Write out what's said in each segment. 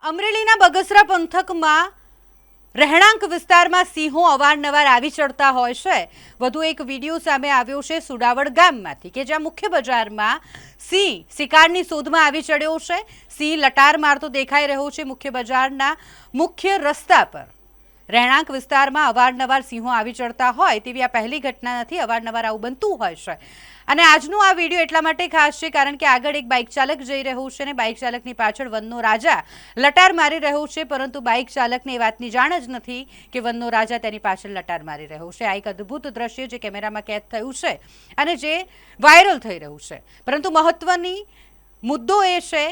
અમરેલીના બગસરા પંથકમાં રહેણાંક વિસ્તારમાં સિંહો અવારનવાર આવી ચડતા હોય છે। વધુ એક વિડીયો સામે આવ્યો છે સુડાવડ ગામમાંથી કે જ્યાં મુખ્ય બજારમાં સિંહ શિકારની શોધમાં આવી ચડ્યો છે। સિંહ લટાર મારતો દેખાઈ રહ્યો છે મુખ્ય બજારના મુખ્ય રસ્તા પર। રહેણાંક વિસ્તારમાં અવારનવાર સિંહો આવી ચડતા હોય તેવી આ પહેલી ઘટના નથી, અવારનવાર આવું બનતું હોય છે। અને આજનો આ વિડીયો એટલા માટે ખાસ છે કારણ કે આગળ એક બાઇક ચાલક જઈ રહ્યો છે અને બાઇક ચાલકની પાછળ વનનો રાજા લટાર મારી રહ્યો છે, પરંતુ બાઇક ચાલકને એ વાતની જાણ જ નથી કે વનનો રાજા તેની પાછળ લટાર મારી રહ્યો છે। આ એક અદ્ભુત દ્રશ્ય જે કેમેરામાં કેદ થયું છે અને જે વાયરલ થઈ રહ્યું છે, પરંતુ મહત્વની મુદ્દો એ છે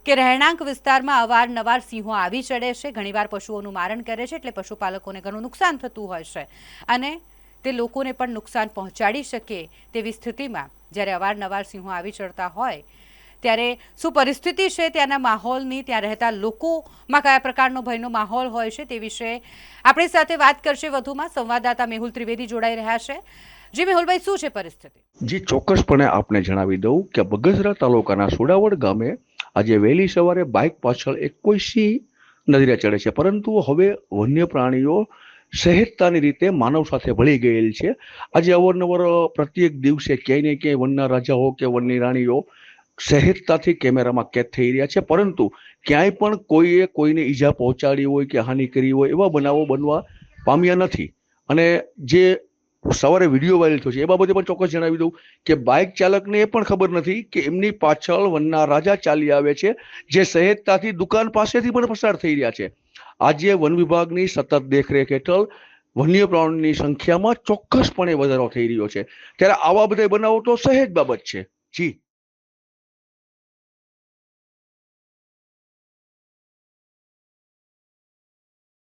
કે રહેણાંક વિસ્તારમાં અવારનવાર સિંહો આવી ચડે છે, ઘણીવાર પશુઓનું મારણ કરે છે, એટલે પશુપાલકોને ઘણું નુકસાન થતું હોય છે અને તે લોકોને પણ નુકસાન પહોંચાડી શકે તેવી સ્થિતિમાં જ્યારે અવારનવાર સિંહો આવી ચડતા હોય ત્યારે શું પરિસ્થિતિ છે ત્યાંના માહોલની, ત્યાં રહેતા લોકોમાં કયા પ્રકારનો ભયનો માહોલ હોય છે તે વિશે આપણી સાથે વાત કરશે વધુમાં સંવાદદાતા મેહુલ ત્રિવેદી જોડાઈ રહ્યા છે। જી મેહુલભાઈ, શું છે પરિસ્થિતિ? જી ચોક્કસપણે આપને જણાવી દઉં કે બગસરા તાલુકાના સુડાવડ ગામે આજે વહેલી સવારે બાઇક પાછળ એક કોઈ સિંહ નજરે ચડે છે, પરંતુ હવે વન્ય પ્રાણીઓ સહેજતાની રીતે માનવ સાથે ભળી ગયેલ છે। આજે અવારનવાર પ્રત્યેક દિવસે ક્યાંય ને ક્યાંય વનના રાજાઓ કે વનની રાણીઓ સહેજતાથી કેમેરામાં કેદ થઈ રહ્યા છે, પરંતુ ક્યાંય પણ કોઈએ કોઈને ઈજા પહોંચાડી હોય કે હાનિ કરી હોય એવા બનાવો બનવા પામ્યા નથી। અને જે સવારે વિડીયો વાયરલ થયો છે એ બાબતે પણ ચોક્કસ જણાવી દઉં કે બાઇક ચાલકને એ પણ ખબર નથી કે એમની પાછળ વનના રાજા ચાલી આવે છે, જે સહેજતાથી દુકાન પાસેથી પણ પસાર થઈ રહ્યા છે। આજે વન વિભાગની સતત દેખરેખ હેઠળ વન્ય પ્રાણીની સંખ્યામાં ચોક્કસપણે વધારો થઈ રહ્યો છે, ત્યારે આવા બધા બનાવો તો સહેજ બાબત છે। જી